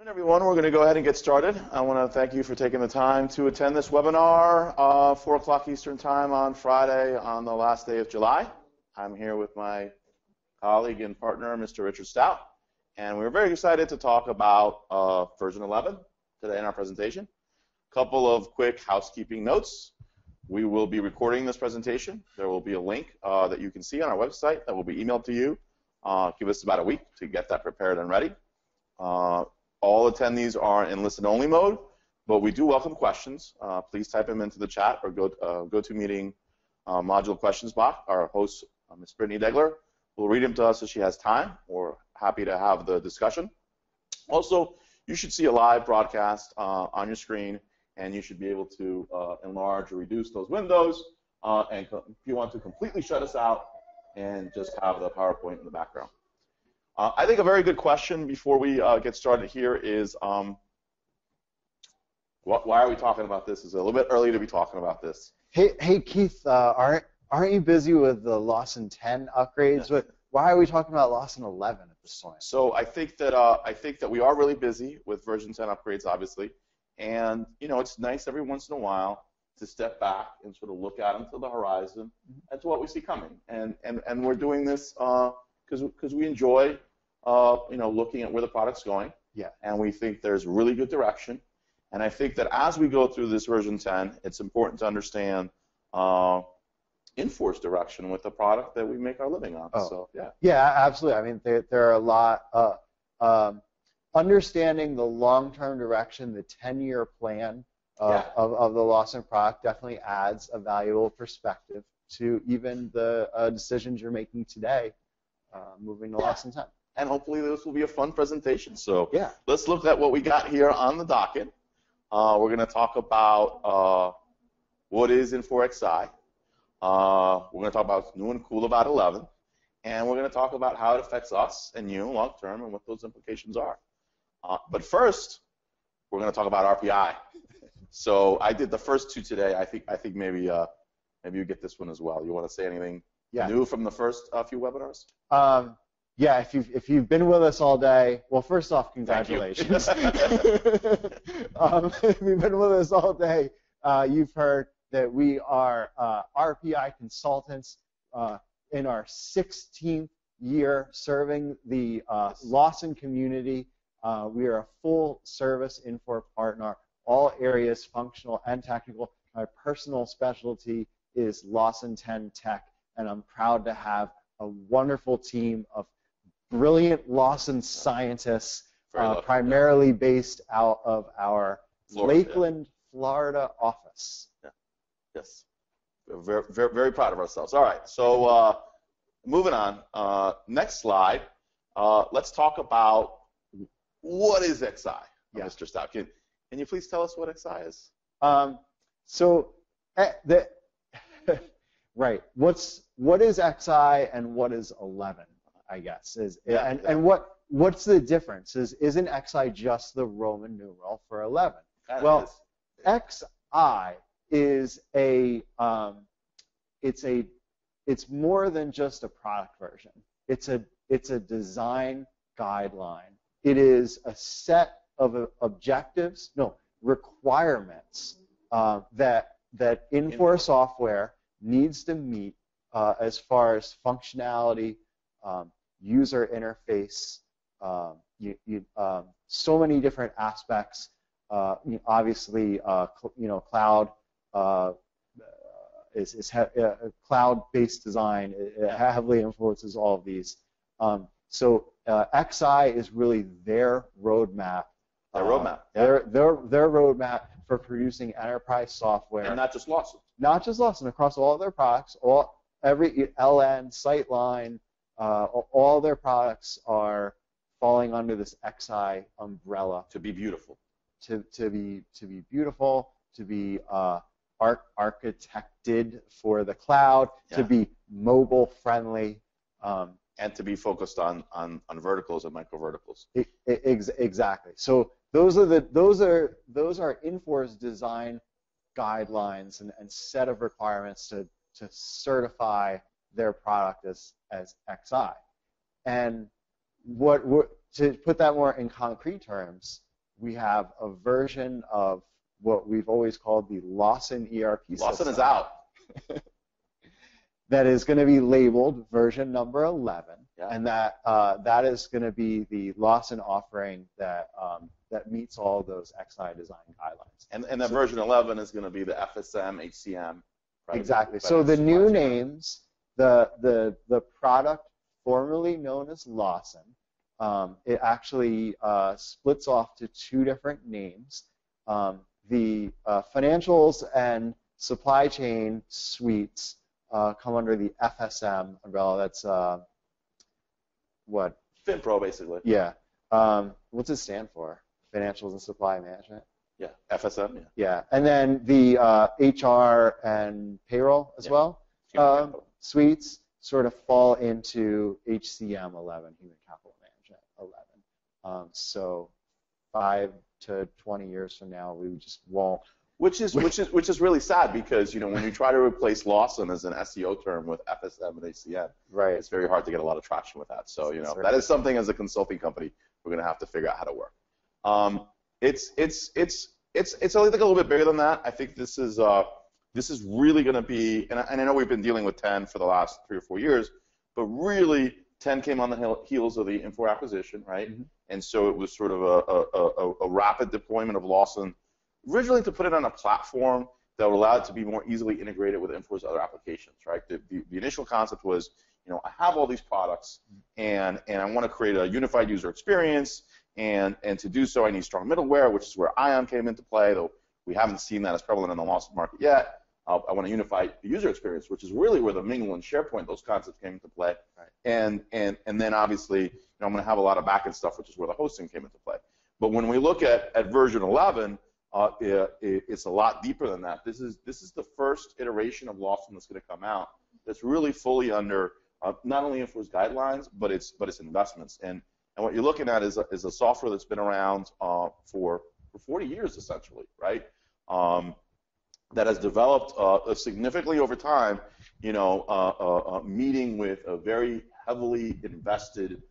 Good afternoon, everyone. We're going to go ahead and get started. I want to thank you for taking the time to attend this webinar, 4 o'clock Eastern Time on Friday on the last day of July. I'm here with my colleague and partner, Mr. Richard Stout, and we're very excited to talk about version 11 today in our presentation. A couple of quick housekeeping notes. We will be recording this presentation. There will be a link that you can see on our website that will be emailed to you. Give us about a week to get that prepared and ready. All attendees are in listen-only mode, but we do welcome questions. Please type them into the chat or GoToMeeting module questions box. Our host, Ms. Brittany Degler, will read them to us if she has time. We're happy to have the discussion. Also, you should see a live broadcast on your screen, and you should be able to enlarge or reduce those windows. And if you want to completely shut us out and just have the PowerPoint in the background. I think a very good question before we get started here is, why are we talking about this? It's a little bit early to be talking about this. Hey Keith, aren't you busy with the Lawson 10 upgrades? Yeah. Why are we talking about Lawson 11 at this point? So I think that we are really busy with version 10 upgrades, obviously, and it's nice every once in a while to step back and sort of look out into the horizon and to what we see coming. And we're doing this because we enjoy looking at where the product's going. Yeah. And we think there's really good direction. And I think that as we go through this version 10, it's important to understand Infor's direction with the product that we make our living on. Oh. So yeah. Yeah, absolutely. I mean, there are a lot. Understanding the long-term direction, the 10-year plan of the Lawson product definitely adds a valuable perspective to even the decisions you're making today, moving to Lawson 10. And hopefully this will be a fun presentation. So yeah, let's look at what we got here on the docket. We're going to talk about what is Infor Xi. We're going to talk about what's new and cool about 11. And we're going to talk about how it affects us and you long term and what those implications are. But first, we're going to talk about RPI. So I did the first two today. I think maybe you get this one as well. You want to say anything new from the first few webinars? Yeah, if you've been with us all day, well, first off, congratulations. If you've been with us all day, you've heard that we are RPI consultants in our 16th year serving the Lawson community. We are a full-service Infor partner, all areas, functional and technical. My personal specialty is Lawson 10 Tech, and I'm proud to have a wonderful team of brilliant Lawson scientists, primarily based out of our Lakeland, Florida office. Yeah. Yes. We're very, very proud of ourselves. All right, so moving on. Next slide. Let's talk about what is XI, Mr. Stout. Can you please tell us what XI is? Right. What is XI and what is 11? I guess and what's the difference? Isn't XI just the Roman numeral for 11? Well, XI is it's more than just a product version. It's a design guideline. It is a set of requirements that Infor software needs to meet as far as functionality, user interface, so many different aspects. Obviously, cloud is cloud-based design. It heavily influences all of these. So XI is really their roadmap. Their roadmap. Their roadmap for producing enterprise software. And not just Lawson. Not just Lawson, across all their products, every LN, Sightline, all their products are falling under this XI umbrella. To be beautiful. To be beautiful, to be architected for the cloud, to be mobile friendly, and to be focused on verticals and micro verticals. Exactly. So those are Infor's design guidelines and set of requirements to certify their product as XI. And to put that more in concrete terms, we have a version of what we've always called the Lawson ERP system. Lawson is out. That is going to be labeled version number 11, yeah. and that is going to be the Lawson offering that meets all those XI design guidelines. And that version 11 is going to be the FSM, HCM. Right? Exactly. So the new names, the product formerly known as Lawson, it actually splits off to two different names. The financials and supply chain suites come under the FSM umbrella. That's what? FinPro, basically. Yeah. What's it stand for? Financials and Supply Management? Yeah, FSM, yeah. Yeah. And then the HR and payroll as well suites sort of fall into HCM 11, Human Capital Management 11. So 5 to 20 years from now, we just won't. Which is really sad because when you try to replace Lawson as an SEO term with FSM and HCM, right, it's very hard to get a lot of traction with that. So that is something as a consulting company we're going to have to figure out how to work. It's I think a little bit bigger than that. I think this is really going to be, and I know we've been dealing with 10 for the last 3 or 4 years, but really 10 came on the heels of the Infor acquisition, right? Mm-hmm. And so it was sort of a rapid deployment of Lawson, originally to put it on a platform that would allow it to be more easily integrated with Infor's other applications, right? The initial concept was, I have all these products, and I want to create a unified user experience, and to do so, I need strong middleware, which is where Ion came into play, though we haven't seen that as prevalent in the Lawson market yet. I want to unify the user experience, which is really where the Mingle and SharePoint, those concepts came into play. Right. And then obviously, I'm going to have a lot of backend stuff, which is where the hosting came into play. But when we look at version 11, it's a lot deeper than that. This is the first iteration of Lawson that's going to come out that's really fully under not only Infor's guidelines, but its investments. And what you're looking at is a software that's been around for 40 years essentially, right? That has developed significantly over time. Meeting with a very heavily invested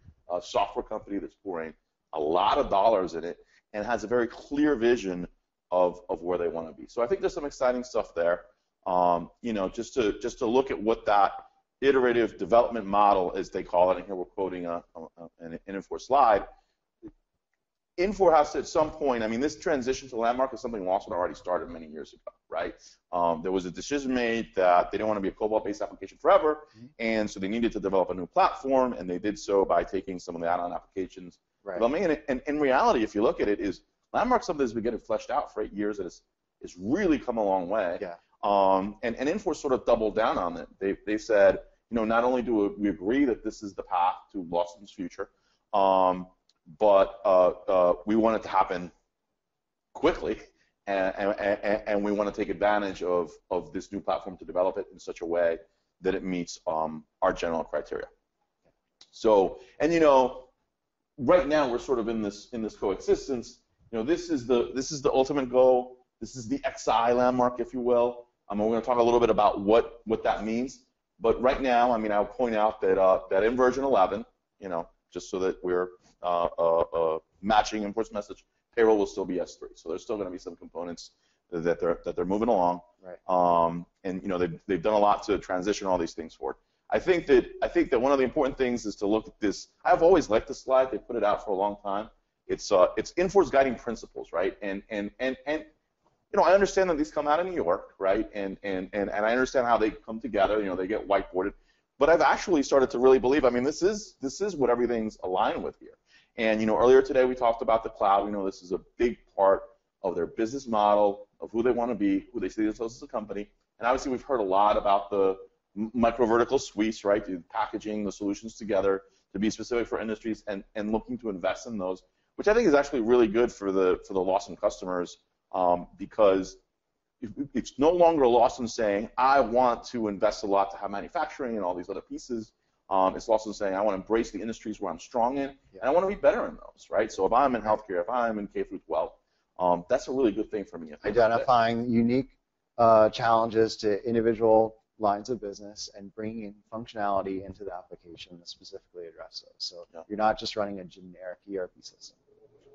software company that's pouring a lot of dollars in it and has a very clear vision of where they want to be. So I think there's some exciting stuff there. Just to look at what that iterative development model, as they call it, and here we're quoting an Infor slide. Infor has to, at some point, this transition to Landmark is something Lawson already started many years ago, right? There was a decision made that they didn't want to be a COBOL-based application forever, and so they needed to develop a new platform, and they did so by taking some of the add-on applications. Right. And in reality, if you look at it, is Landmark's something that's been getting fleshed out for 8 years, and it's really come a long way. Yeah. And Infor sort of doubled down on it. They said, not only do we agree that this is the path to Lawson's future, but we want it to happen quickly, and we want to take advantage of this new platform to develop it in such a way that it meets our general criteria. So, and right now we're sort of in this coexistence. This is the ultimate goal. This is the XI landmark, if you will. We're going to talk a little bit about what that means. But right now, I'll point out that in version 11, just so that we're matching Infor's message, payroll will still be S3. So there's still going to be some components that they're moving along. Right. And they've done a lot to transition all these things forward. I think that one of the important things is to look at this. I've always liked this slide. They put it out for a long time. It's Infor's guiding principles, right? And I understand that these come out of New York, right? And I understand how they come together. They get whiteboarded. But I've actually started to really believe. This is what everything's aligned with here. And earlier today we talked about the cloud. This is a big part of their business model, of who they want to be, who they see themselves as a company. And obviously we've heard a lot about the micro vertical suites, right? Packaging the solutions together to be specific for industries and looking to invest in those, which I think is actually really good for the Lawson customers, because it's no longer Lawson saying, I want to invest a lot to have manufacturing and all these other pieces. It's Lawson saying, I want to embrace the industries where I'm strong in, and I want to be better in those, right? So if I'm in healthcare, if I'm in K through 12, that's a really good thing for me. Identifying unique challenges to individual lines of business and bringing functionality into the application that specifically address those. So you're not just running a generic ERP system.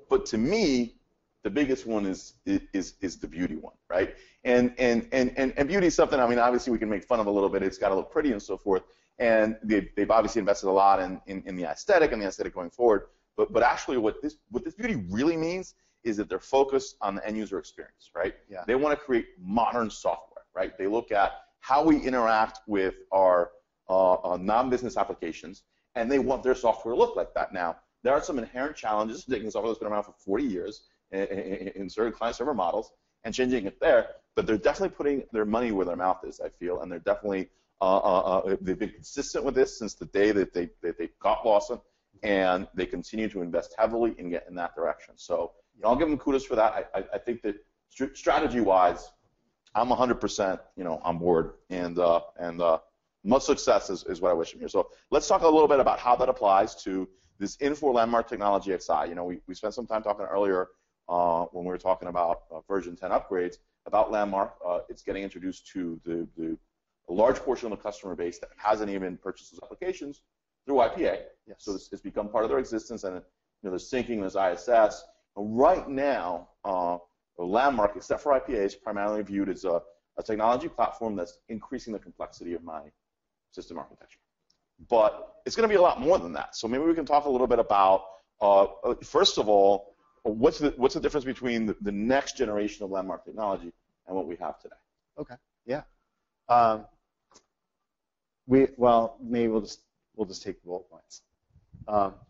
But to me, the biggest one is the beauty one, right? And beauty is something, I mean, obviously we can make fun of a little bit. It's got to look pretty and so forth. And they've obviously invested a lot in the aesthetic and the aesthetic going forward. But actually what this beauty really means is that they're focused on the end user experience, right? Yeah. They want to create modern software, right? They look at how we interact with our non-business applications, and they want their software to look like that. Now, there are some inherent challenges to taking software that's been around for 40 years in certain client-server models and changing it there, but they're definitely putting their money where their mouth is, I feel, and they're definitely they've been consistent with this since the day that they got Lawson, and they continue to invest heavily and get in that direction. So I'll give them kudos for that. I think that strategy-wise, I'm 100% on board, and much success is what I wish them here. So let's talk a little bit about how that applies to this Infor Landmark Technology XI. We spent some time talking earlier when we were talking about version 10 upgrades about Landmark. It's getting introduced to a large portion of the customer base that hasn't even purchased those applications through IPA. Yes. So it's become part of their existence, and there's syncing, there's ISS. Right now, Landmark, except for IPA, is primarily viewed as a technology platform that's increasing the complexity of my system architecture. But it's going to be a lot more than that. So maybe we can talk a little bit about, first of all, what's the difference between the next generation of Landmark technology and what we have today? Okay. Yeah. Maybe we'll just take the bullet points.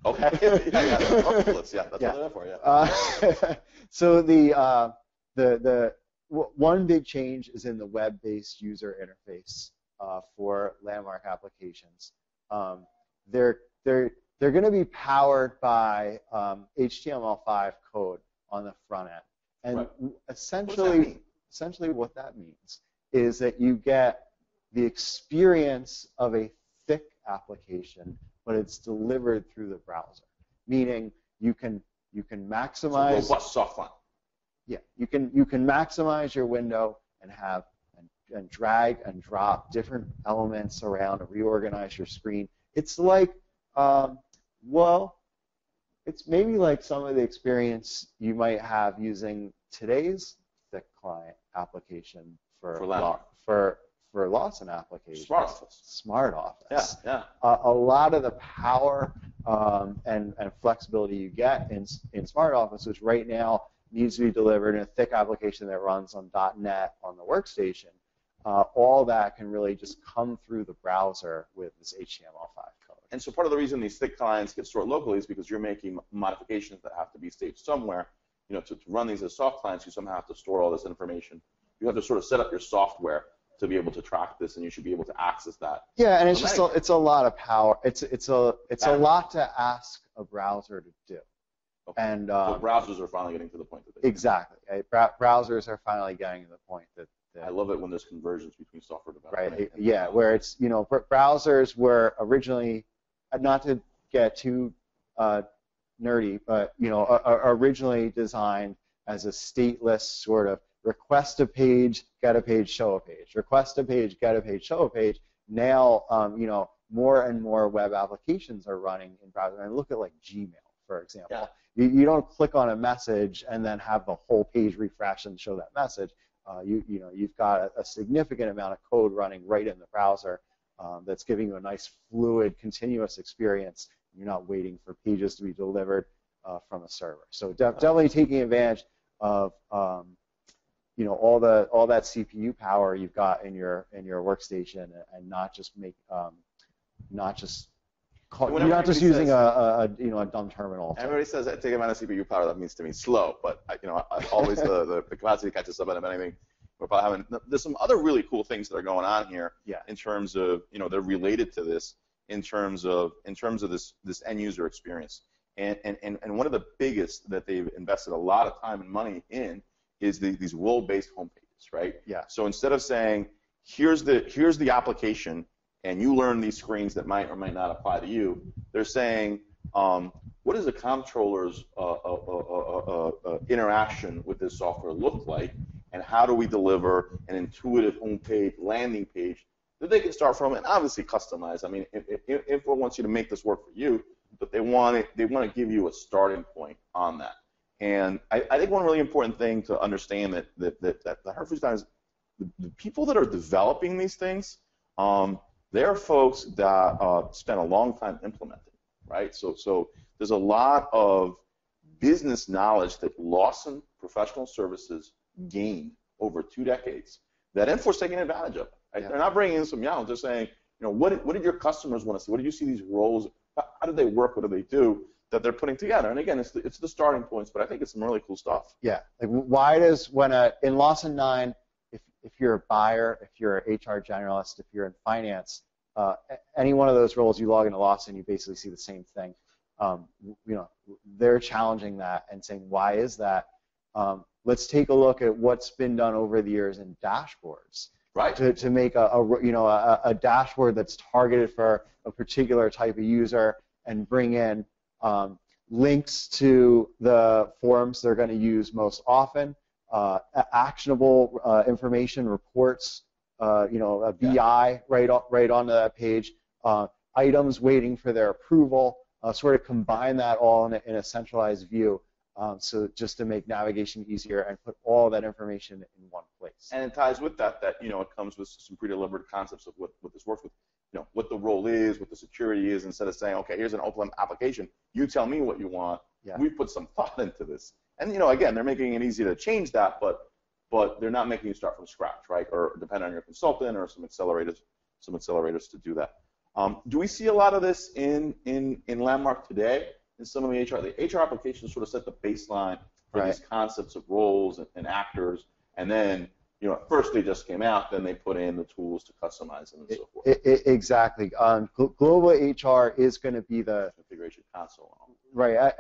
Okay. Yeah. That's what they're there for. Yeah. So the one big change is in the web-based user interface for Landmark applications. They're going to be powered by HTML5 code on the front end, and right. essentially what that means is that you get the experience of a thick application, but it's delivered through the browser. Meaning you can maximize. It's a robust soft font. Yeah, you can maximize your window and have and drag and drop different elements around and reorganize your screen. It's like, it's maybe like some of the experience you might have using today's thick client application for Lawson applications. Smart Office. Yeah. A lot of the power and flexibility you get in Smart Office, which right now needs to be delivered in a thick application that runs on .NET on the workstation, all that can really just come through the browser with this HTML5 code. And so part of the reason these thick clients get stored locally is because you're making modifications that have to be staged somewhere. To run these as soft clients, you somehow have to store all this information. You have to sort of set up your software to be able to track this, and you should be able to access that. Yeah, and it's a lot of power. It's a lot to ask a browser to do. Okay. And so browsers are finally getting to the point that they exactly. Browsers are finally getting to the point that I love it when there's conversions between software development. Right. Yeah, where it's browsers were originally, not to get too nerdy, but originally designed as a stateless sort of request a page, get a page, show a page. Request a page, get a page, show a page. Now, more and more web applications are running in browser. And look at like Gmail, for example. Yeah. You don't click on a message and then have the whole page refresh and show that message. You've got a significant amount of code running right in the browser that's giving you a nice fluid, continuous experience. You're not waiting for pages to be delivered from a server. So definitely taking advantage of all that CPU power you've got in your workstation, and not just using a dumb terminal. Everybody says take amount of CPU power. That means to me slow, but always the capacity catches up. And anything we're probably having. There's some other really cool things that are going on here. Yeah. In terms of they're related to this in terms of this end user experience. And one of the biggest that they've invested a lot of time and money in is these role-based homepages, right? Yeah. So instead of saying here's the application and you learn these screens that might or might not apply to you, they're saying what does the comptroller's interaction with this software look like, and how do we deliver an intuitive homepage, landing page that they can start from and obviously customize. I mean, Infor wants you to make this work for you, but they want to give you a starting point on that. And I think one really important thing to understand that the Hertfordshire is the people that are developing these things, they're folks that spent a long time implementing, right? So there's a lot of business knowledge that Lawson Professional Services gained over 2 decades that Infor's taking advantage of. Right? Yeah. They're not bringing in some young, just saying, what did your customers want to see? What did you see these roles? How do they work? What do they do? That they're putting together. And again, it's the starting points, but I think it's some really cool stuff. Yeah. Like why does in Lawson 9, if you're a buyer, if you're an HR generalist, if you're in finance, any one of those roles you log into Lawson, you basically see the same thing. They're challenging that and saying, why is that? Let's take a look at what's been done over the years in dashboards. Right. To make a dashboard that's targeted for a particular type of user and bring in links to the forums they're going to use most often, actionable information, reports, a BI right onto that page, items waiting for their approval, sort of combine that all in a centralized view. So just to make navigation easier and put all that information in one place. And it ties with that it comes with some pre-delivered concepts of what this works with, what the role is, what the security is, instead of saying, okay, here's an open application, you tell me what you want. Yeah. We put some thought into this. And again, they're making it easy to change that, but they're not making you start from scratch, right? Or depend on your consultant or some accelerators to do that. Do we see a lot of this in Landmark today? In some of the HR applications sort of set the baseline for these concepts of roles and actors, and then at first they just came out, then they put in the tools to customize them and so forth. Exactly. Global HR is going to be the configuration console. Right.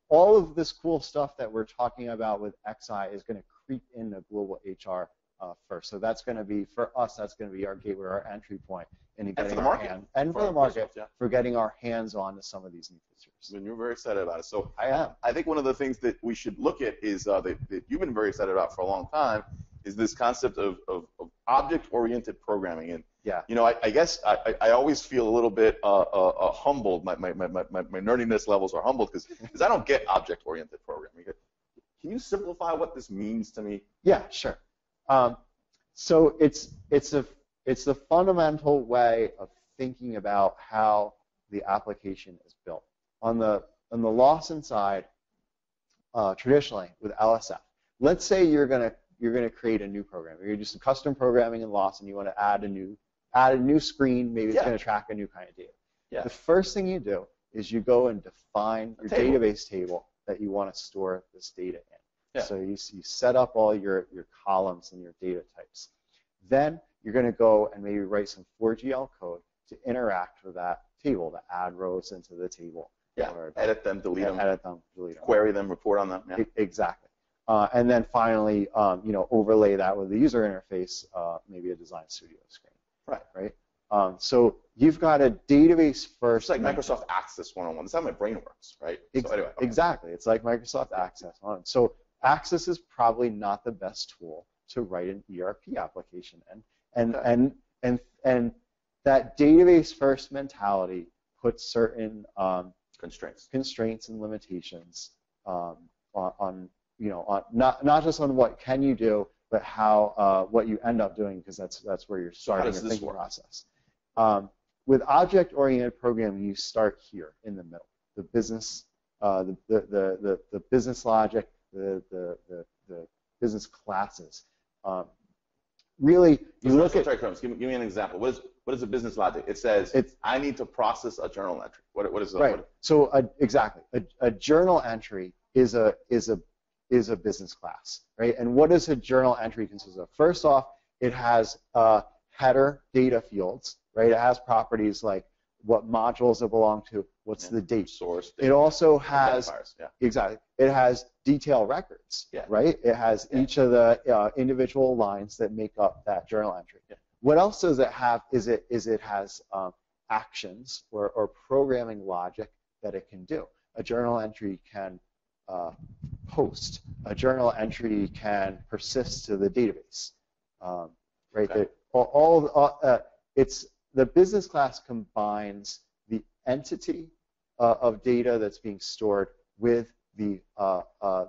All of this cool stuff that we're talking about with XI is going to creep into global HR first. So that's going to be, for us, that's going to be our gateway, our entry point into getting for the market. For the market, for getting our hands on to some of these new features. And you're very excited about it. So I am. I think one of the things that we should look at is that you've been very excited about for a long time is this concept of object-oriented programming. And yeah. I guess I always feel a little bit humbled. My nerdiness levels are humbled because I don't get object-oriented programming. Can you simplify what this means to me? Yeah, sure. So it's the fundamental way of thinking about how the application is built. On the Lawson side, traditionally with LSF, let's say you're gonna create a new program. You're gonna do some custom programming in Lawson. You want to add a new screen. Maybe it's going to track a new kind of data. Yeah. The first thing you do is you go and define your database table that you want to store this data in. Yeah. So you set up all your columns and your data types. Then you're going to go and maybe write some 4GL code to interact with that table, to add rows into the table. Yeah. Or edit them, delete them. Edit them, delete them. Query them, report on them. Yeah. Exactly. And then finally, overlay that with the user interface, maybe a Design Studio screen. Right. So you've got a database first. It's like Microsoft Access 101. That's how my brain works, right? So anyway, okay. Exactly. It's like Microsoft Access 101. So Access is probably not the best tool to write an ERP application in. And that database first mentality puts certain constraints and limitations on not just on what can you do, but how what you end up doing, because that's where you're starting your thinking process. With object-oriented programming, you start here in the middle. The business, the business logic, the business classes. Really, you look at. Give me an example. What is a business logic? It says I need to process a journal entry. What is that? Right. So exactly, a journal entry is a business class, right? And what does a journal entry consist of? First off, it has header data fields, right? It has properties like what modules it belong to, what's the date. Source. It also has exactly. It has detail records, right? It has each of the individual lines that make up that journal entry. Yeah. What else does it have? Is it has actions or programming logic that it can do. A journal entry can post. A journal entry can persist to the database, right? Okay. It's the business class combines the entity of data that's being stored with the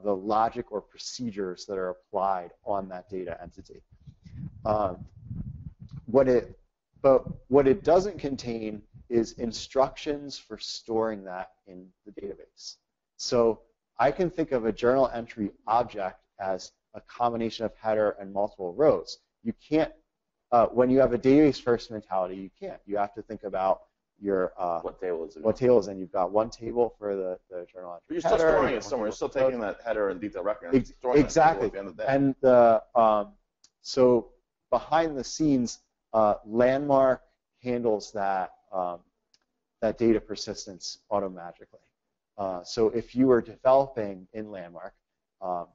logic or procedures that are applied on that data entity. What it doesn't contain is instructions for storing that in the database. So I can think of a journal entry object as a combination of header and multiple rows. You can't, when you have a database first mentality, you can't. You have to think about your what table is it? What table is it? And you've got one table for the journal entry. But you're still storing it somewhere. You're still taking that header and detail record and storing exactly. At the end of the day. And so behind the scenes, Landmark handles that that data persistence automatically. So if you are developing in Landmark,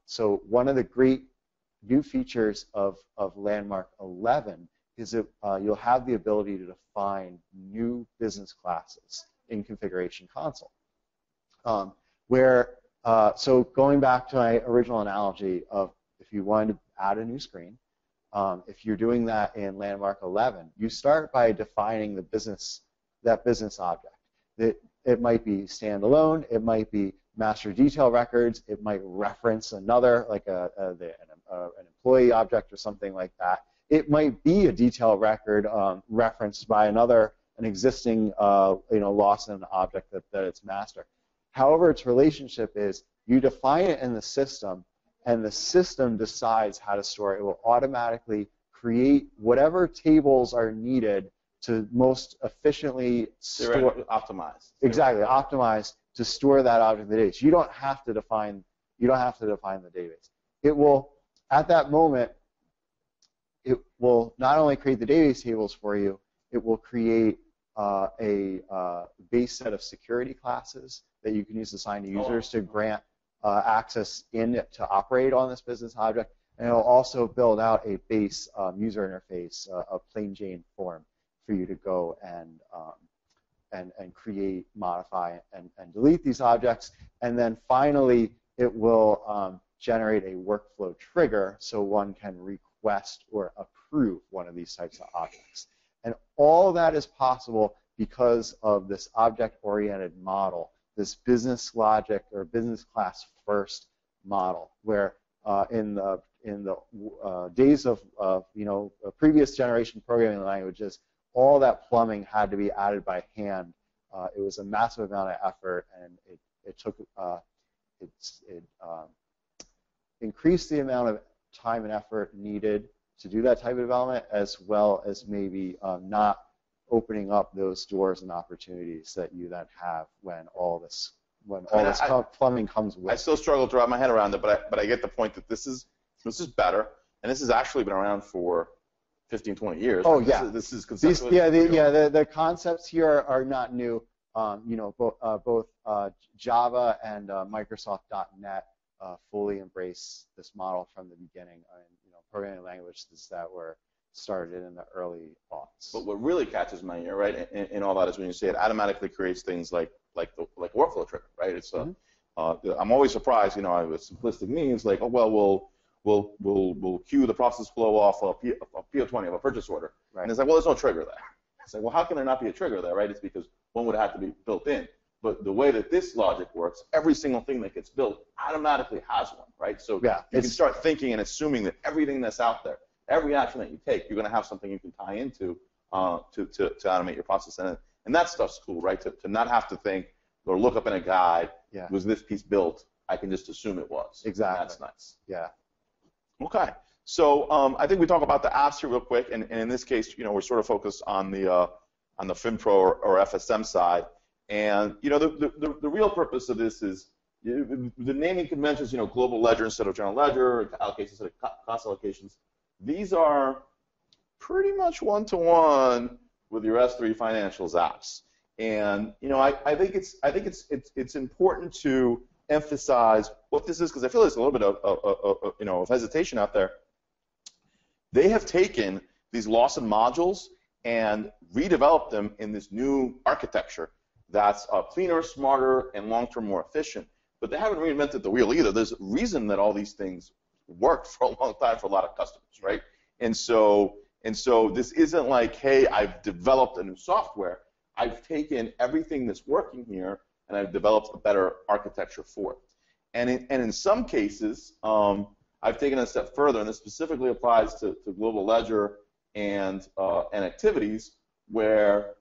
so one of the great new features of Landmark 11 is that you'll have the ability to define new business classes in Configuration Console. So going back to my original analogy of if you wanted to add a new screen, if you're doing that in Landmark 11, you start by defining that business object. It might be standalone, it might be master detail records, it might reference another, like an employee object or something like that. It might be a detail record referenced by an existing Lawson object that it's master. However its relationship is, you define it in the system, and the system decides how to store it. It will automatically create whatever tables are needed to most efficiently store. Optimize. Exactly, optimize to store that object in the database. You don't have to define the database. It will, at that moment, it will not only create the database tables for you, it will create a base set of security classes that you can use to assign to users to grant access to operate on this business object, and it'll also build out a base user interface, a plain Jane form for you to go and create, modify, and delete these objects. And then finally, it will generate a workflow trigger so one can request or approve one of these types of objects. And all of that is possible because of this object-oriented model, this business logic or business class first model, where in the days of previous generation programming languages, all that plumbing had to be added by hand. It was a massive amount of effort, and it increased the amount of time and effort needed to do that type of development, as well as maybe not opening up those doors and opportunities that you then have when all this plumbing comes with. I still struggle to wrap my head around it, but I get the point that this is better, and this has actually been around for 15, 20 years. Oh, yeah. This is conceptually. The concepts here are not new. Both Java and Microsoft.NET fully embrace this model from the beginning. Programming languages that were started in the early aughts. But what really catches my ear, right, in all that is when you say it automatically creates things like workflow trigger, right? It's I'm always surprised, with simplistic means like, oh well, we'll queue the process flow off of PO20 of a purchase order, right. And it's like, well, there's no trigger there. It's like, well, how can there not be a trigger there, right? It's because one would have to be built in. But the way that this logic works, every single thing that gets built automatically has one, right? So you can start thinking and assuming that everything that's out there, every action that you take, you're going to have something you can tie into to automate your process. And that stuff's cool, right? To not have to think or look up in a guide, was this piece built? I can just assume it was. Exactly. That's nice. Yeah. Okay. So I think we talk about the apps here real quick, and in this case, we're sort of focused on the FinPro or FSM side. And the real purpose of this is the naming conventions. Global ledger instead of general ledger, allocations instead of cost allocations. These are pretty much one-to-one with your S3 financials apps. And I think it's important to emphasize what this is, because I feel there's a little bit of hesitation out there. They have taken these Lawson modules and redeveloped them in this new architecture that's cleaner, smarter, and long-term more efficient. But they haven't reinvented the wheel either. There's a reason that all these things worked for a long time for a lot of customers, right? And so this isn't like, hey, I've developed a new software. I've taken everything that's working here and I've developed a better architecture for it. And in some cases, I've taken it a step further, and this specifically applies to global ledger and activities where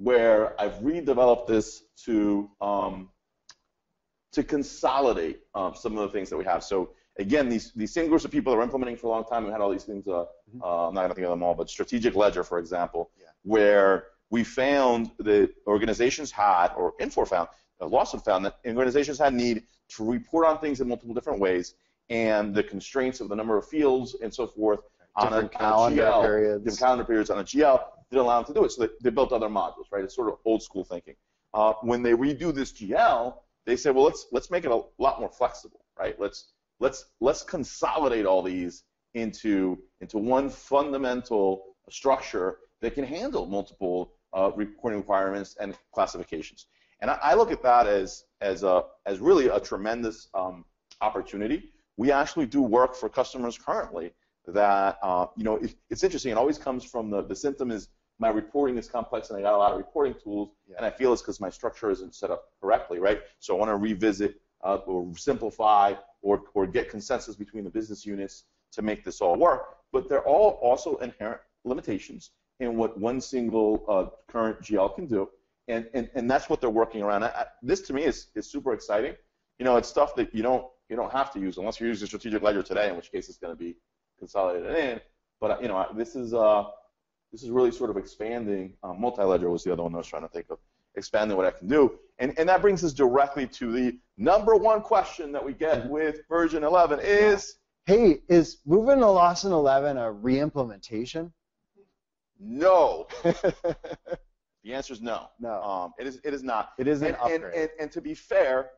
I've redeveloped this to consolidate some of the things that we have. So again, these same groups of people that are implementing for a long time, we had all these things. I'm not going to think of them all, but strategic ledger, for example, where we found that organizations had, or Infor found, Lawson found that organizations had need to report on things in multiple different ways, and the constraints of the number of fields and so forth on calendar GL, periods. different calendar periods on a GL didn't allow them to do it. So they built other modules, right? It's sort of old school thinking. When they redo this GL, they said, well, let's make it a lot more flexible, right? Let's consolidate all these into one fundamental structure that can handle multiple reporting requirements and classifications. And I look at that as really a tremendous opportunity. We actually do work for customers currently that it's interesting. It always comes from the symptom is my reporting is complex and I got a lot of reporting tools, and I feel it's because my structure isn't set up correctly, right? So I want to revisit or simplify or get consensus between the business units to make this all work. But there are all also inherent limitations in what one single current GL can do, and that's what they're working around. This to me is super exciting. It's stuff that you don't have to use unless you're using strategic ledger today, in which case it's going to be consolidated in. But this is really sort of expanding. Multi-ledger was the other one I was trying to think of. Expanding what I can do, and that brings us directly to the number one question that we get with version 11 is, hey, is moving to Lawson 11 a re-implementation? No. The answer is no. No. It is not. It is an upgrade. And to be fair,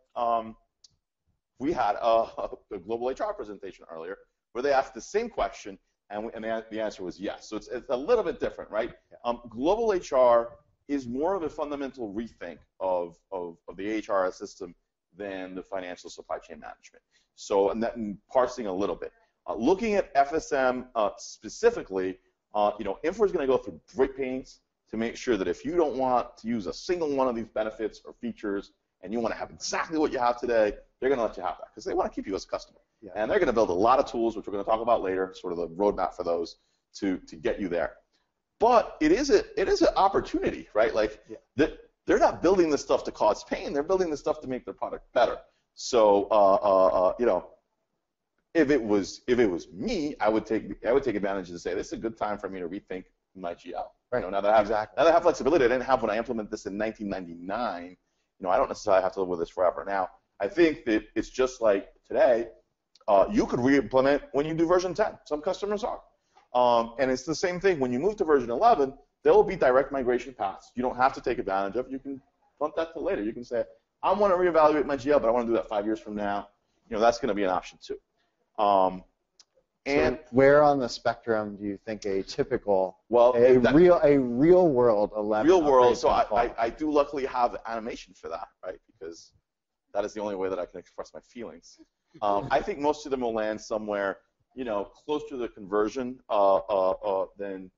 we had a global HR presentation earlier where they asked the same question, and the answer was yes. So it's a little bit different, right? Global HR is more of a fundamental rethink of the HR system than the financial supply chain management. So, and parsing a little bit. Looking at FSM specifically, Infor is going to go through great pains to make sure that if you don't want to use a single one of these benefits or features and you want to have exactly what you have today, they're going to let you have that because they want to keep you as a customer. Yeah. And they're going to build a lot of tools, which we're going to talk about later, sort of the roadmap for those to get you there. But it is an opportunity, right? Like they're not building this stuff to cause pain; they're building this stuff to make their product better. So if it was me, I would take advantage and say this is a good time for me to rethink my GL. Right. Now that I have flexibility, I didn't have when I implemented this in 1999. I don't necessarily have to live with this forever. Now I think that it's just like today. You could re-implement when you do version 10. Some customers are. And it's the same thing. When you move to version 11, there will be direct migration paths. You don't have to take advantage of it. You can punt that to later. You can say, I want to reevaluate my GL, but I want to do that 5 years from now. That's going to be an option too. And so where on the spectrum do you think a typical, real world 11? Real world. So I do luckily have animation for that, right? Because that is the only way that I can express my feelings. I think most of them will land somewhere, closer to the conversion than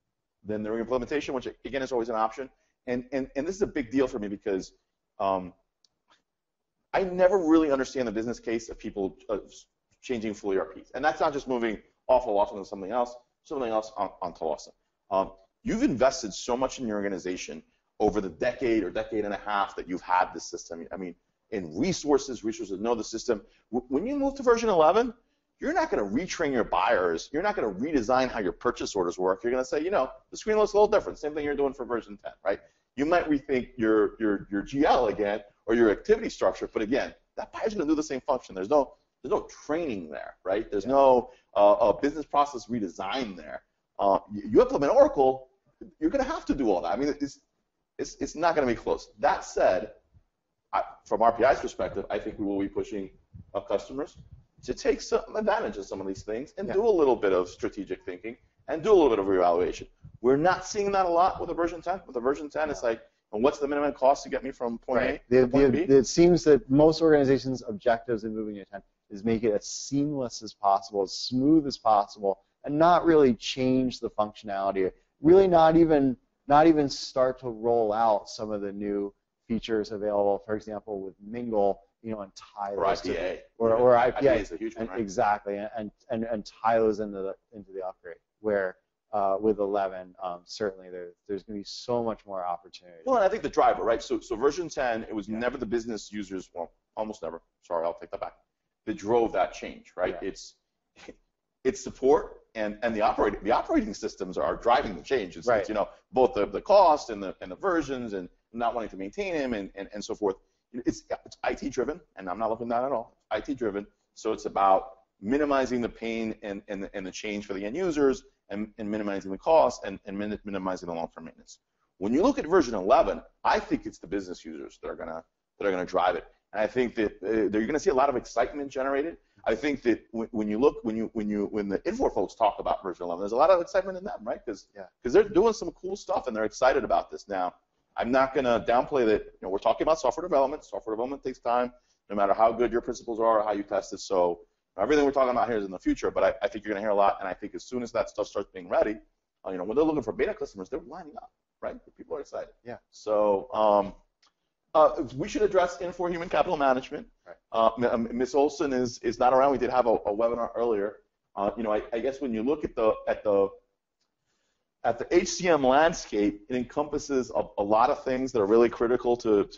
the re-implementation, which again is always an option. And this is a big deal for me because I never really understand the business case of people changing full ERPs, and that's not just moving off of Lawson to something else onto Lawson. You've invested so much in your organization over the decade or decade and a half that you've had this system. I mean, in resources know the system. When you move to version 11, you're not going to retrain your buyers. You're not going to redesign how your purchase orders work. You're going to say, the screen looks a little different. Same thing you're doing for version 10, right? You might rethink your GL again or your activity structure, but again, that buyer's going to do the same function. There's no training there, right? There's no business process redesign there. You implement Oracle, you're going to have to do all that. I mean, it's not going to be close. That said, from RPI's perspective, I think we will be pushing our customers to take some advantage of some of these things and do a little bit of strategic thinking and do a little bit of reevaluation. We're not seeing that a lot with a version 10. With a version 10, it's like, and what's the minimum cost to get me from point A to point B? It seems that most organizations' objectives in moving to 10 is make it as seamless as possible, as smooth as possible, and not really change the functionality. Really not even start to roll out some of the new features available. For example, with Mingle, Untitled or IPA, or IPA IPA is a huge one, right? Exactly, and tie those into the upgrade. Where with 11, certainly there's going to be so much more opportunity. Well, and I think the driver, right? So version 10, it was never the business users, well, almost never. Sorry, I'll take that back. That drove that change, right? Yeah. It's support and the operating systems are driving the change. It's, right. it's both the cost and the versions and not wanting to maintain them and so forth. It's IT driven, and I'm not looking at that at all. It's IT driven, so it's about minimizing the pain and the change for the end users and minimizing the cost and minimizing the long-term maintenance. When you look at version 11, I think it's the business users that are gonna drive it, and I think that you're gonna see a lot of excitement generated. I think that when the Infor folks talk about version 11, there's a lot of excitement in them, right? Because they're doing some cool stuff and they're excited about this. Now, I'm not going to downplay that. We're talking about software development. Software development takes time, no matter how good your principles are or how you test it. So everything we're talking about here is in the future, but I think you're going to hear a lot. And I think as soon as that stuff starts being ready, when they're looking for beta customers, they're lining up, right? People are excited. Yeah. So we should address Infor Human Capital Management. Right. Ms. Olson is not around. We did have a webinar earlier. I guess when you look at the HCM landscape, it encompasses a lot of things that are really critical to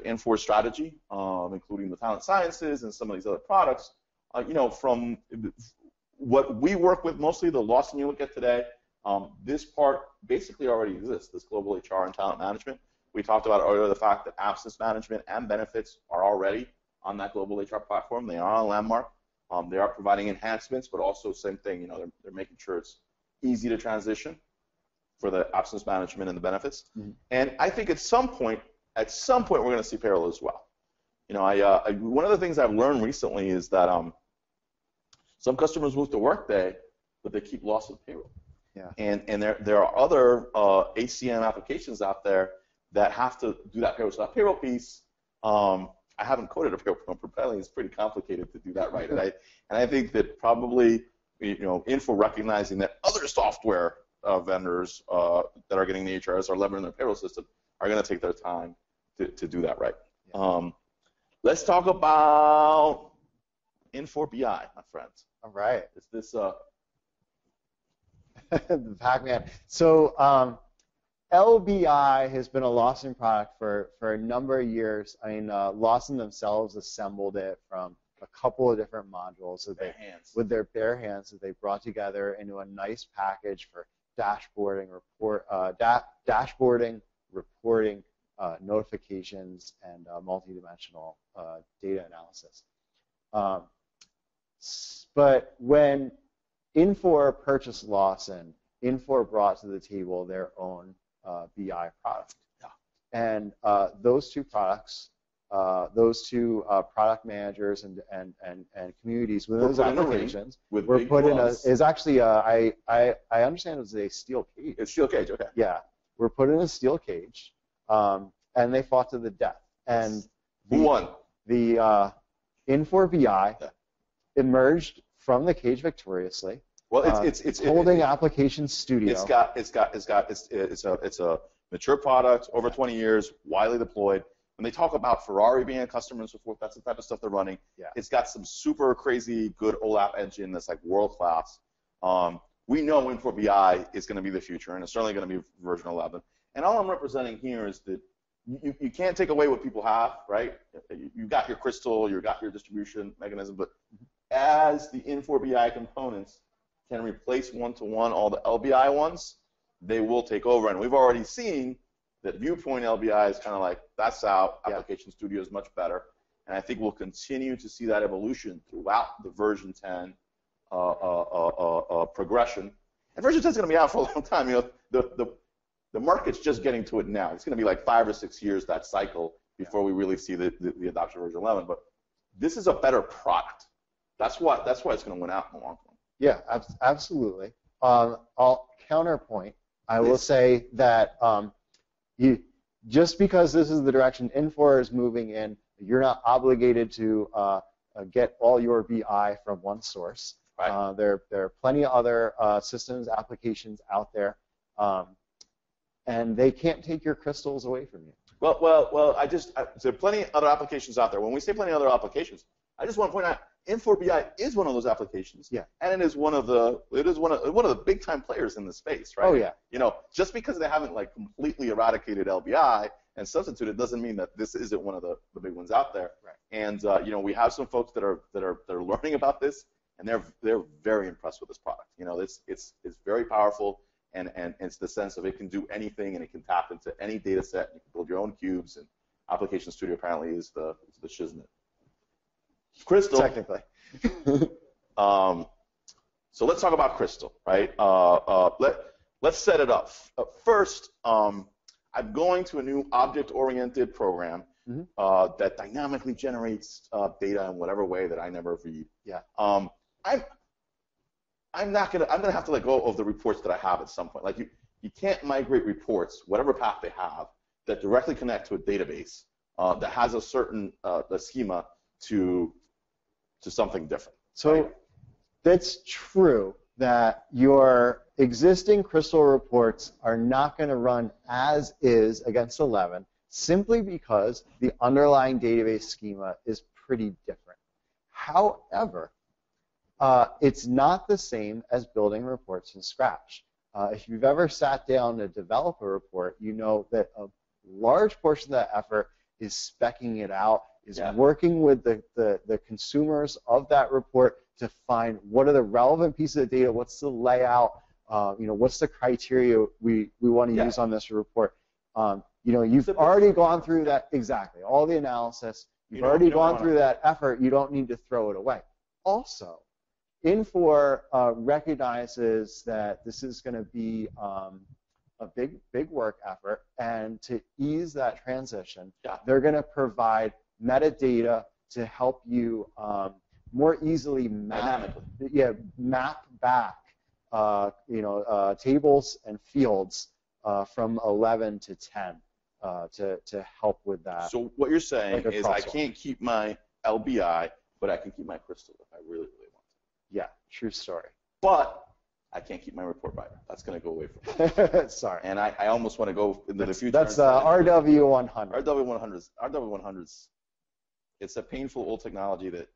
Infor strategy, including the talent sciences and some of these other products. From what we work with, mostly the Lawson you look at today, this part basically already exists, this global HR and talent management. We talked about earlier the fact that absence management and benefits are already on that global HR platform. They are on Landmark. They are providing enhancements, but also same thing. They're making sure it's easy to transition for the absence management and the benefits. Mm-hmm. And I think at some point we're going to see payroll as well. One of the things I've learned recently is that some customers move to Workday, but they keep Lawson payroll. Yeah. And there are other HCM applications out there that have to do that payroll. So that payroll piece, I haven't coded a payroll program, but apparently it's pretty complicated to do that right. And I think that probably Infor recognizing that other software vendors that are getting the HRS are leveraging their payroll system are going to take their time to do that right. Yeah. Let's talk about Infor BI, my friends. All right. Is this the Pac-Man? So LBI has been a Lawson product for a number of years. I mean, Lawson themselves assembled it from a couple of different modules with their bare hands that they brought together into a nice package for dashboarding, reporting, notifications, and multidimensional data analysis. But when Infor purchased Lawson, Infor brought to the table their own BI product. Yeah. And those two products, product managers and communities within those applications were put in is actually I understand it was a steel cage. It's steel cage, okay. Yeah, we're put in a steel cage, and they fought to the death. And who won? The Infor BI emerged from the cage victoriously. Well, it's holding Application Studio. It's a mature product, over 20 years, widely deployed. When they talk about Ferrari being a customer and so forth, that's the type of stuff they're running. Yeah. It's got some super crazy good OLAP engine that's like world class. We know Infor BI is going to be the future, and it's certainly going to be version 11. And all I'm representing here is that you can't take away what people have, right? You've got your crystal, you've got your distribution mechanism, but as the Infor BI components can replace one-to-one all the LBI ones, they will take over. And we've already seen that Viewpoint LBI is kind of like, that's out, Application Studio is much better. And I think we'll continue to see that evolution throughout the version 10 progression. And version 10 is going to be out for a long time. The market's just getting to it now. It's going to be like 5 or 6 years, that cycle, before we really see the adoption of version 11. But this is a better product. That's why it's going to win out in the long term. Yeah, absolutely. I'll counterpoint. I will say that just because this is the direction Infor is moving in, you're not obligated to get all your BI from one source. Right. There are plenty of other systems, applications out there, and they can't take your crystals away from you. Well. There are plenty of other applications out there. When we say plenty of other applications, I just want to point out Infor BI is one of those applications. Yeah. And it is one of the big time players in the space, right? Oh yeah. Just because they haven't like completely eradicated LBI and substituted doesn't mean that this isn't one of the big ones out there. Right. And we have some folks that are learning about this, and they're very impressed with this product. It's very powerful. And it's the sense of it can do anything, and it can tap into any data set. You can build your own cubes, and Application Studio apparently is the shiznit. Crystal. Technically. So let's talk about Crystal, right? Let's set it up. First, I'm going to a new object-oriented program that dynamically generates data in whatever way that I never read. Yeah. I'm gonna have to let go of the reports that I have at some point. Like you can't migrate reports, whatever path they have, that directly connect to a database that has a certain schema to something different. So right? That's true that your existing Crystal reports are not going to run as is against 11 simply because the underlying database schema is pretty different. However, it's not the same as building reports from scratch. If you've ever sat down to develop a report, you know that a large portion of that effort is speccing it out, is working with the consumers of that report to find what are the relevant pieces of data, what's the layout, what's the criteria we want to use on this report. You've already gone through that, exactly, all the analysis. You've already gone through that effort. You don't need to throw it away. Also, Infor recognizes that this is going to be a big work effort, and to ease that transition, they're going to provide metadata to help you more easily map back tables and fields from 11 to 10 to help with that. So what you're saying like is I can't keep my LBI, but I can keep my Crystal if I really, really want to. Yeah, true story. But I can't keep my report writer. That's going to go away from me. Sorry. And I almost want to go into the future. That's RW100. RW100s. It's a painful old technology that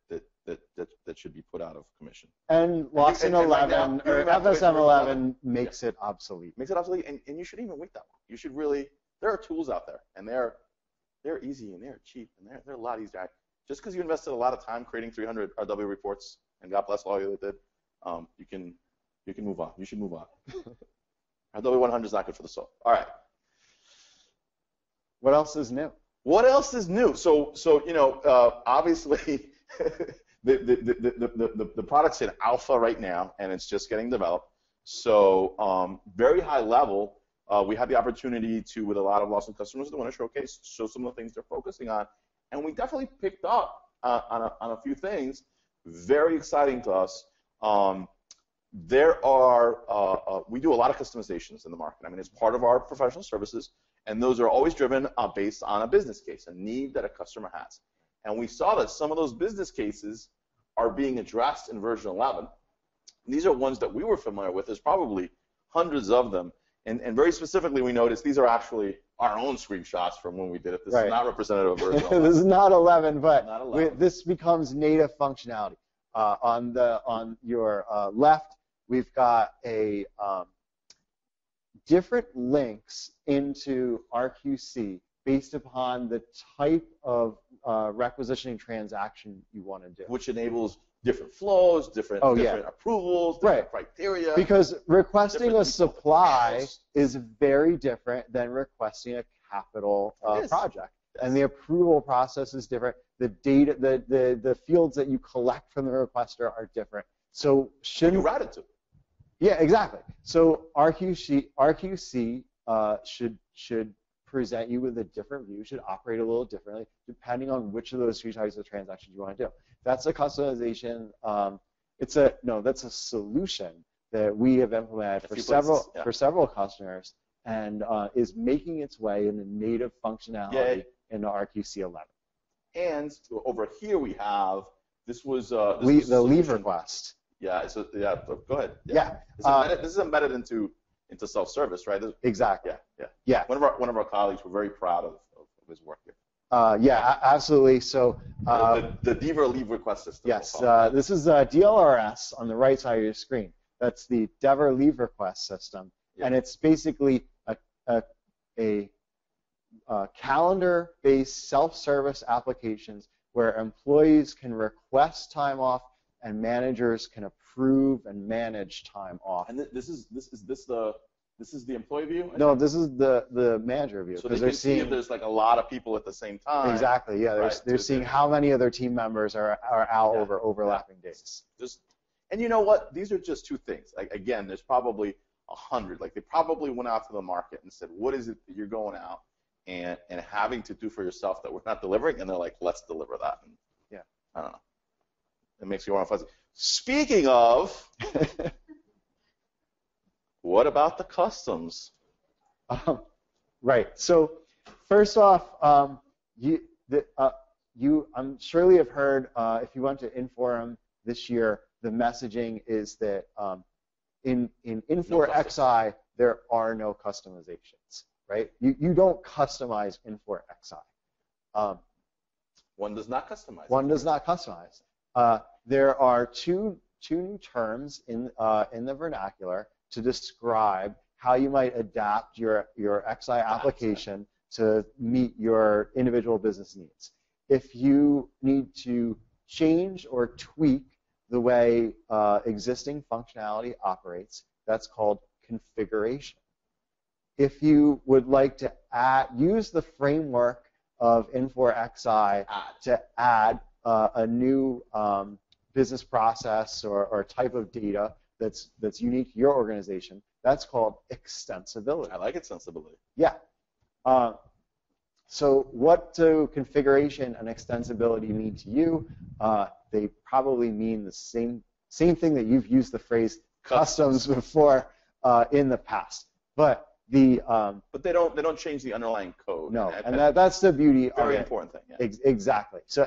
should be put out of commission. And Lawson 11 or FSM 11 makes it obsolete. Makes it obsolete, and you shouldn't even wait that long. You should really. There are tools out there, and they're easy and they're cheap and they're a lot easier. Just because you invested a lot of time creating 300 RW reports, and God bless all of you that did, you can move on. You should move on. RW100 is not good for the soul. All right. What else is new? What else is new? So obviously the product's in alpha right now, and it's just getting developed. So very high level, we had the opportunity to, with a lot of Lawson customers that want to show some of the things they're focusing on, and we definitely picked up on a few things. Very exciting to us. There are we do a lot of customizations in the market. I mean, it's part of our professional services, and those are always driven based on a business case, a need that a customer has. And we saw that some of those business cases are being addressed in version 11. These are ones that we were familiar with. There's probably hundreds of them. And very specifically, we noticed these are actually our own screenshots from when we did it. This is not representative of version 11. This is not 11, but not 11. This becomes native functionality. On your left, we've got a different links into RQC based upon the type of requisitioning transaction you want to do. Which enables different flows, different approvals, different criteria. Because requesting a supply is very different than requesting a capital project. Yes. And the approval process is different. The data, the fields that you collect from the requester are different. So shouldn't you route it to? Yeah, exactly. So RQC should present you with a different view, should operate a little differently depending on which of those three types of transactions you want to do. That's a customization. That's a solution that we have implemented for several customers, and is making its way in the native functionality into RQC 11. And over here we have the leave request. Yeah. So go ahead. Yeah. This is embedded into self-service, right? Exactly. Yeah. One of our colleagues, we're very proud of his work here. Yeah, absolutely. So the Deaver leave request system. yes, this is DLRS on the right side of your screen. That's the Dever leave request system, and it's basically a calendar-based self-service applications where employees can request time off and managers can approve and manage time off. And this is the employee view? No, this is the manager view. So they can see if there's like a lot of people at the same time. Exactly, yeah. They're seeing how many of their team members are out over overlapping days. And you know what? These are just two things. Like, again, there's probably 100. Like, they probably went out to the market and said, what is it that you're going out and having to do for yourself that we're not delivering? And they're like, let's deliver that. And, yeah. I don't know. It makes you warm and fuzzy. Speaking of, what about the customs? Right. So first off, you surely have heard if you went to Infor this year, the messaging is that in Infor Xi there are no customizations. Right? You don't customize Infor Xi. One does not customize. One does not customize. There are two new terms in the vernacular to describe how you might adapt your Xi application to meet your individual business needs. If you need to change or tweak the way existing functionality operates, that's called configuration. If you would like to use the framework of Infor Xi to add a new business process or type of data that's unique to your organization, that's called extensibility. I like extensibility. Yeah. So what do configuration and extensibility mean to you? They probably mean the same thing that you've used the phrase customs before in the past. But they don't change the underlying code. No, and that's the beauty of it. Very important thing. Yeah. Exactly. So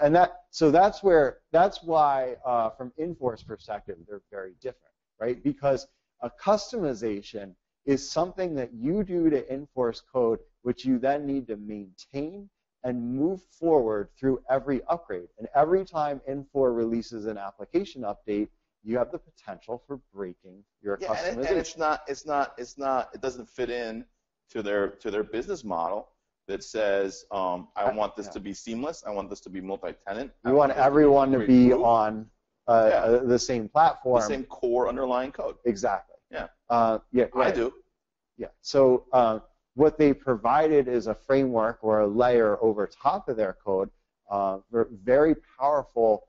that's why from Infor's perspective they're very different, right? Because a customization is something that you do to Infor's code, which you then need to maintain and move forward through every upgrade. And every time Infor releases an application update, you have the potential for breaking your customization. And it doesn't fit in to their business model that says I want this to be seamless. I want this to be multi-tenant. You want everyone to be on the same platform. The same core underlying code. Exactly. Yeah. Yeah. I do. Yeah. So what they provided is a framework or a layer over top of their code, very powerful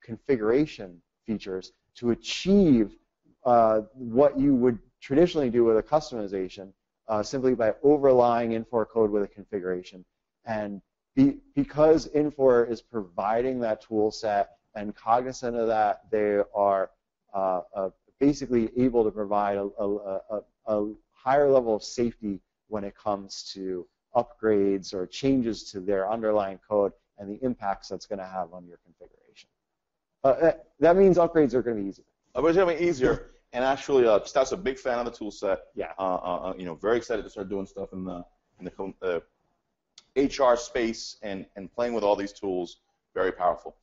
configuration features to achieve what you would traditionally do with a customization simply by overlaying Infor code with a configuration. And because Infor is providing that tool set and cognizant of that, they are basically able to provide a higher level of safety when it comes to upgrades or changes to their underlying code and the impacts that's going to have on your configuration. That means upgrades are going to be easier. Upgrades are going to be easier, and actually, Stout's a big fan of the tool set. Yeah. Very excited to start doing stuff in the HR space and playing with all these tools. Very powerful.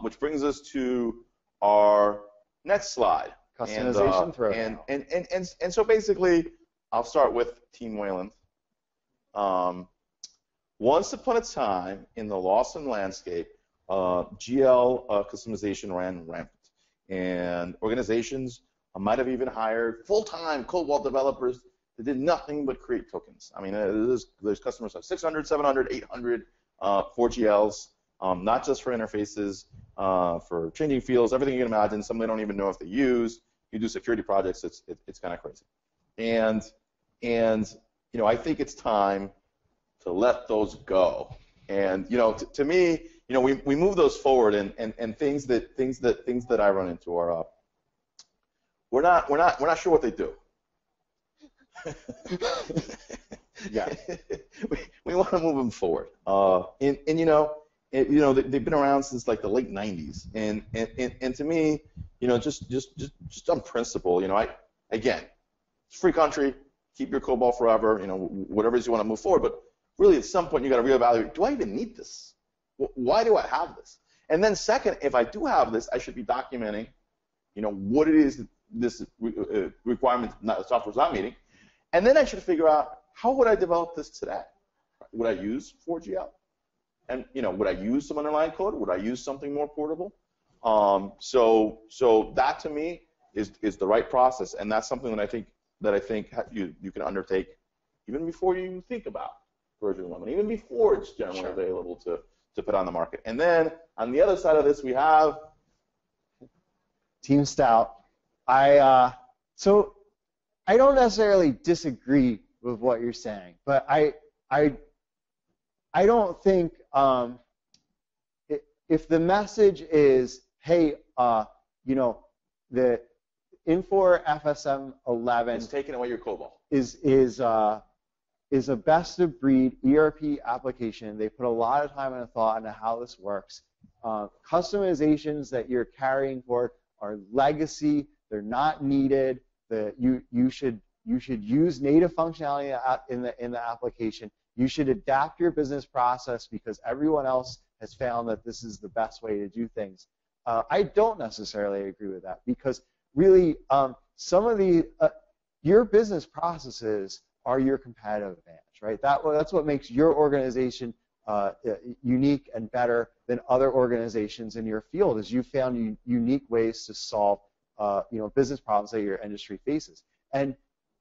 Which brings us to our next slide. Customization throwdown. And so basically, I'll start with Team Wayland. Once upon a time in the Lawson landscape, GL customization ran rampant, and organizations might have even hired full-time COBOL developers that did nothing but create tokens. I mean, there's customers of 600, 700, 800 for GLs, not just for interfaces, for changing fields, everything you can imagine. Some they don't even know if they use. You do security projects, it's kind of crazy. And I think it's time to let those go. And to me, we move those forward, and things that I run into are we're not sure what they do. Yeah. we want to move them forward. They've been around since like the late '90s, and to me, just on principle, again, it's a free country. Keep your COBOL forever. Whatever it is you want to move forward, but really at some point you got to reevaluate, do I even need this? Why do I have this? And then second, if I do have this, I should be documenting, what it is that this requirement the software's not meeting. And then I should figure out, how would I develop this today? Would I use 4GL? And would I use some underlying code? Would I use something more portable? So that to me is the right process, and that's something that I think you can undertake even before you think about version 1, and even before it's generally available to put on the market. And then on the other side of this, we have Team Stout. So I don't necessarily disagree with what you're saying, but I don't think if the message is, hey, the Infor FSM 11 is taking away your COBOL. Is a best of breed ERP application. They put a lot of time and thought into how this works. Customizations that you're carrying forward are legacy. They're not needed. You should use native functionality in the application. You should adapt your business process because everyone else has found that this is the best way to do things. I don't necessarily agree with that because really some of your business processes are your competitive advantage, right? That's what makes your organization unique and better than other organizations in your field, is you found unique ways to solve business problems that your industry faces. And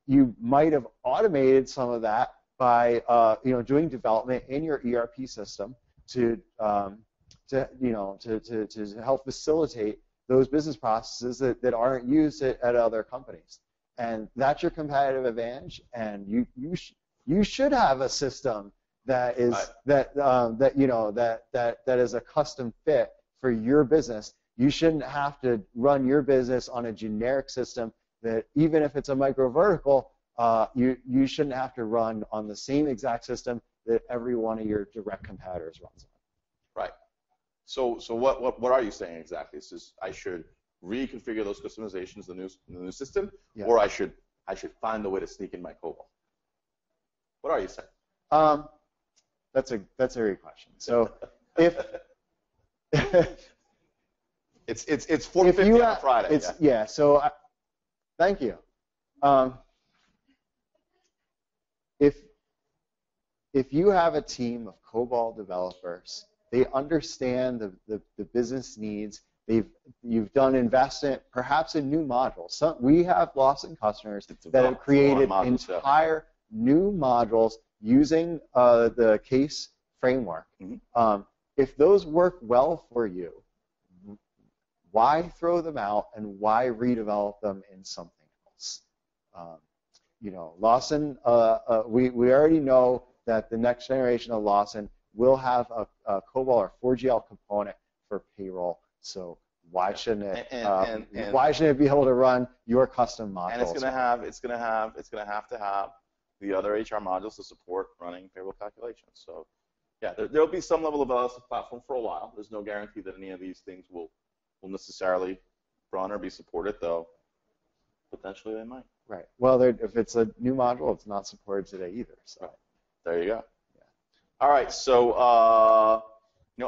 you might have automated some of that by doing development in your ERP system to help facilitate those business processes that aren't used at other companies. And that's your competitive advantage. And you should have a system that is that is a custom fit for your business. You shouldn't have to run your business on a generic system that, even if it's a micro vertical, you shouldn't have to run on the same exact system that every one of your direct competitors runs on. Right. So what are you saying exactly? It's just I should reconfigure those customizations in the new system, or I should find a way to sneak in my COBOL. What are you saying? That's a great question. So if it's 4:50 on Friday. So thank you. If you have a team of COBOL developers, they understand the business needs. You've done investment, perhaps in new modules. We have Lawson customers that have created entire new modules using the case framework. Mm-hmm. If those work well for you, why throw them out and why redevelop them in something else? Lawson, we already know that the next generation of Lawson will have a COBOL or 4GL component for payroll. So why shouldn't it? Why shouldn't it be able to run your custom modules? And it's going to have to have the other HR modules to support running payroll calculations. So yeah, there'll be some level of LS platform for a while. There's no guarantee that any of these things will necessarily run or be supported, though potentially they might. Right. Well, if it's a new module, it's not supported today either. So right. There you go. Yeah. All right. So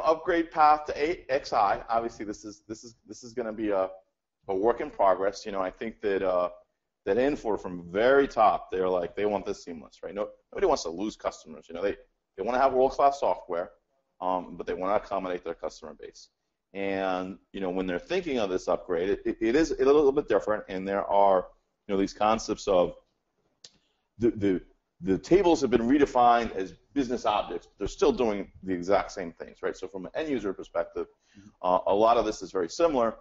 upgrade path to XI. Obviously, this is going to be a work in progress. I think that Infor from very top, they're like, they want this seamless, right? Nobody wants to lose customers. They want to have world-class software, but they want to accommodate their customer base. And when they're thinking of this upgrade, it is a little bit different, and there are these concepts of the tables have been redefined as business objects, but they're still doing the exact same things, right? So from an end user perspective, a lot of this is very similar.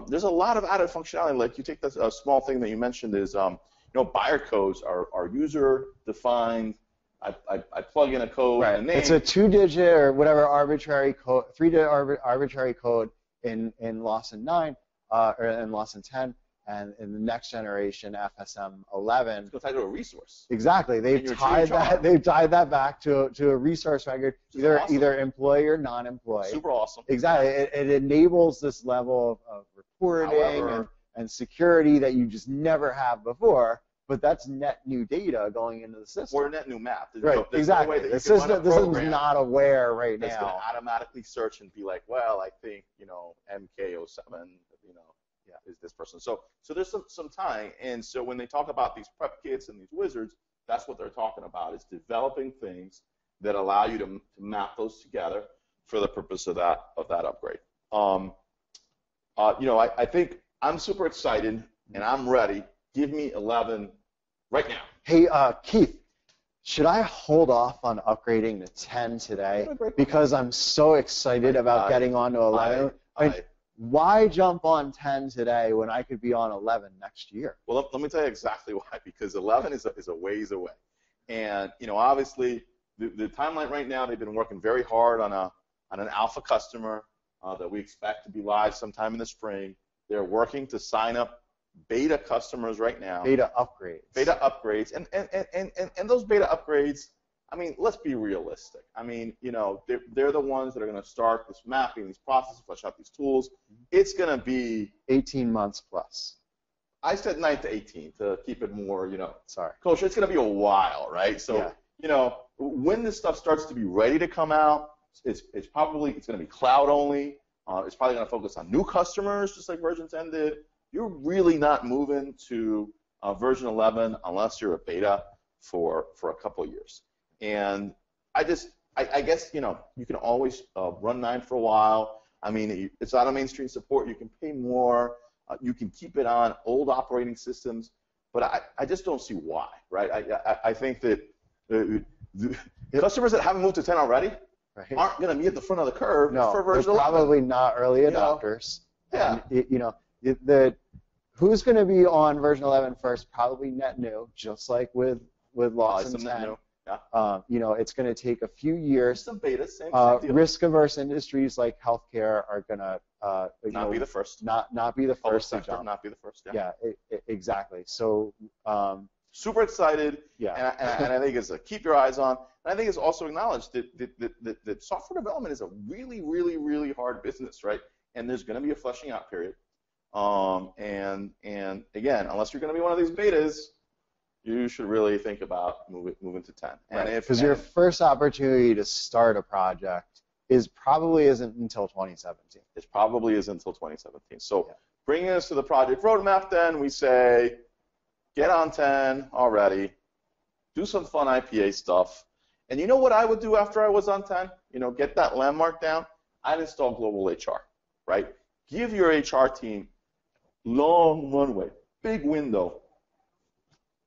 There's a lot of added functionality. Like you take this small thing that you mentioned is, buyer codes are user defined. I plug in a code and a name. It's a 2-digit or whatever arbitrary code, 3-digit arbitrary code in Lawson 9 or in Lawson 10. And in the next generation FSM 11, it's tied to a resource. Exactly, they've tied that back to a resource record, either employee or non-employee. Super awesome. Exactly, it enables this level of reporting and security that you just never have before. but that's net new data going into the system. Or net new map. Right, there's exactly. No way that the you can run a system's program not aware right that's going now. to automatically search and be like, well, I think, MK07, is this person. So there's some time. And so when they talk about these prep kits and these wizards, that's what they're talking about, is developing things that allow you to map those together for the purpose of that upgrade. I think I'm super excited and I'm ready. Give me 11 right now. Hey, Keith, should I hold off on upgrading to 10 today? Because I'm so excited about getting on to 11. Why jump on 10 today when I could be on 11 next year? Well, let me tell you exactly why. Because 11 is a ways away. And, obviously, the timeline right now, they've been working very hard on an alpha customer that we expect to be live sometime in the spring. They're working to sign up beta customers right now. Beta upgrades. Beta upgrades. And those beta upgrades, let's be realistic. They're the ones that are going to start this mapping, these processes, flesh out these tools. It's going to be 18 months plus. I said 9 to 18 to keep it more, Sorry. kosher. It's going to be a while, right? So, when this stuff starts to be ready to come out, it's going to be cloud only. It's probably going to focus on new customers, just like version 10 did. You're really not moving to version 11 unless you're a beta for a couple of years. And I guess you can always run 9 for a while. It's out of mainstream support. You can pay more. You can keep it on old operating systems, but I just don't see why, right? I think that the customers that haven't moved to 10 already aren't going to be at the front of the curve for version 11. They're probably not early adopters. Yeah. And, who's going to be on version 11 first? Probably net new, just like with Lawson 10. Yeah. It's going to take a few years. Some betas, same deal. Risk-averse industries like healthcare are going to not be the first. Not be the first to sector, jump. not be the first. Yeah, exactly. So super excited. Yeah. And I think it's a keep your eyes on. And I think it's also acknowledged that software development is a really, really, really hard business, right? And there's going to be a fleshing out period. And again, unless you're going to be one of these betas, you should really think about moving to 10. Because your first opportunity to start a project probably isn't until 2017. It probably is until 2017. So bringing us to the project roadmap, then we say, get on 10 already, do some fun IPA stuff. And you know what I would do after I was on 10? Get that landmark down. I'd install global HR, right? Give your HR team long runway, big window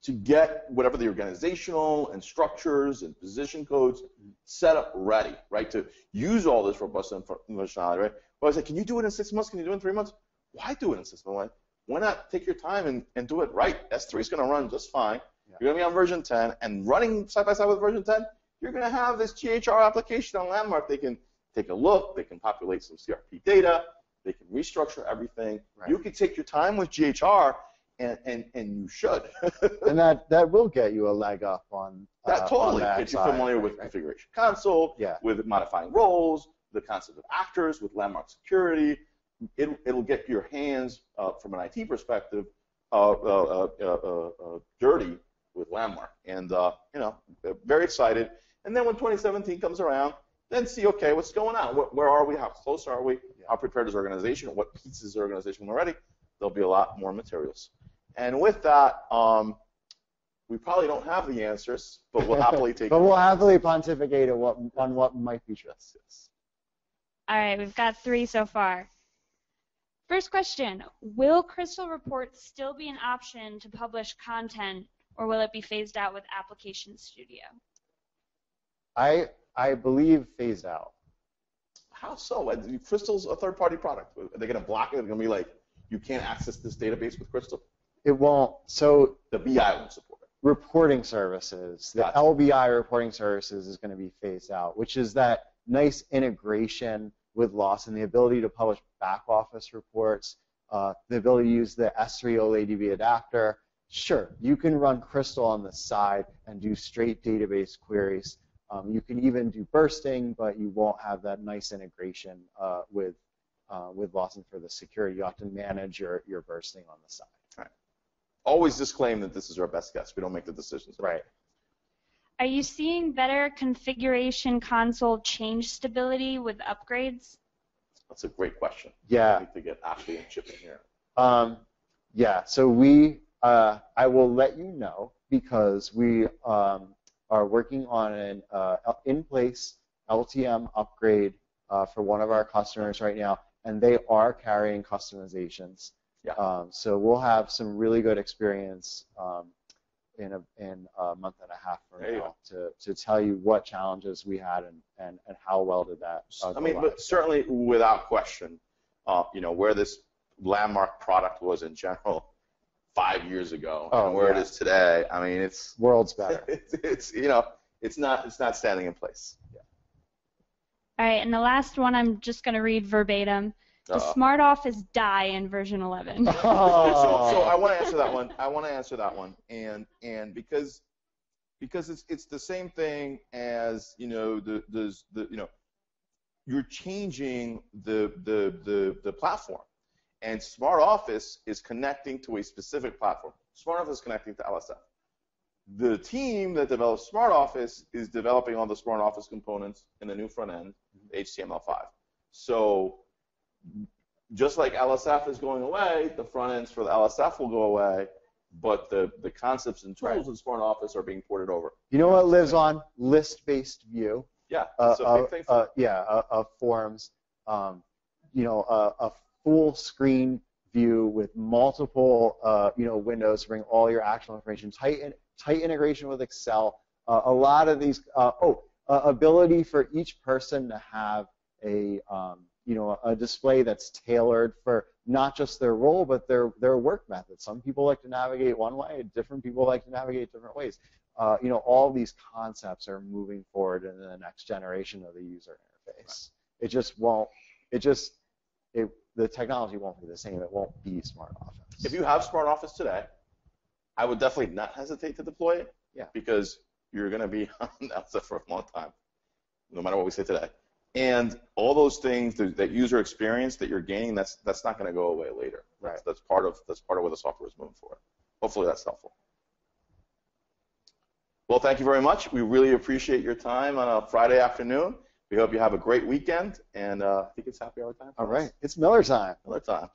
to get whatever the organizational and structures and position codes set up ready, right? To use all this robust functionality, right? Well, I said, can you do it in 6 months? Can you do it in 3 months? Why do it in 6 months? Why not take your time and do it right? S3 is going to run just fine. Yeah. You're going to be on version 10, and running side by side with version 10, you're going to have this GHR application on Landmark. They can take a look. They can populate some CRP data. They can restructure everything. Right. You can take your time with GHR, and you should. And that will get you a leg up on that. Totally on that get you familiar with configuration console, with modifying roles, the concept of actors, with Landmark security. It'll get your hands, from an IT perspective, dirty with Landmark. And very excited. And then when 2017 comes around, then see, okay, what's going on? Where are we? How close are we? How prepared is our organization? What pieces is our organization already? There'll be a lot more materials. And with that, we probably don't have the answers, but we'll happily take. But we'll happily pontificate on what might be just. All right, we've got 3 so far. First question: will Crystal Reports still be an option to publish content, or will it be phased out with Application Studio? I believe phased out. How so? Crystal's a third-party product. Are they going to block it? They're going to be like, you can't access this database with Crystal? It won't. So the BI won't support it. Reporting services, the LBI reporting services is going to be phased out, which is that nice integration with Lawson, the ability to publish back office reports, the ability to use the S3 OLADB adapter. Sure, you can run Crystal on the side and do straight database queries. You can even do bursting, but you won't have that nice integration with Lawson for the security. You have to manage your bursting on the side. Right. always disclaim that this is our best guess. We don't make the decisions. Right. Are you seeing better configuration console change stability with upgrades? That's a great question. Yeah. I need to get Ashley and Chip in here. Yeah, so I will let you know because we are working on an in-place LTM upgrade for one of our customers right now, and they are carrying customizations. Yeah. So we'll have some really good experience in a month and a half from now to tell you what challenges we had and how well did that go I mean, live. but certainly without question, where this landmark product was in general 5 years ago and where it is today, I mean, it's world's better. It's not standing in place. Yeah. All right, and the last one I'm just going to read verbatim. Does Smart Office die in version 11? So I want to answer that one. And because it's the same thing as you're changing the platform, and Smart Office is connecting to a specific platform. Smart Office is connecting to LSF. The team that develops Smart Office is developing all the Smart Office components in the new front end, HTML5. So just like LSF is going away, the front ends for the LSF will go away, but the concepts and tools in Smart Office are being ported over. You know what lives on? List-based view. Yeah, it's a big thing. Of forms. A full screen view with multiple windows to bring all your actual information. Tight integration with Excel. A lot of these. Ability for each person to have a display that's tailored for not just their role, but their work method. Some people like to navigate one way, different people like to navigate different ways. All these concepts are moving forward into the next generation of the user interface. Right. It just won't. The technology won't be the same. It won't be Smart Office. If you have Smart Office today, I would definitely not hesitate to deploy it. Yeah. Because you're going to be on that for a long time, no matter what we say today. And all those things, that user experience that you're gaining, that's not going to go away later. Right. That's part of where the software is moving forward. Hopefully that's helpful. Well, thank you very much. We really appreciate your time on a Friday afternoon. We hope you have a great weekend, and I think it's happy hour time. All right. It's Miller time. Miller time.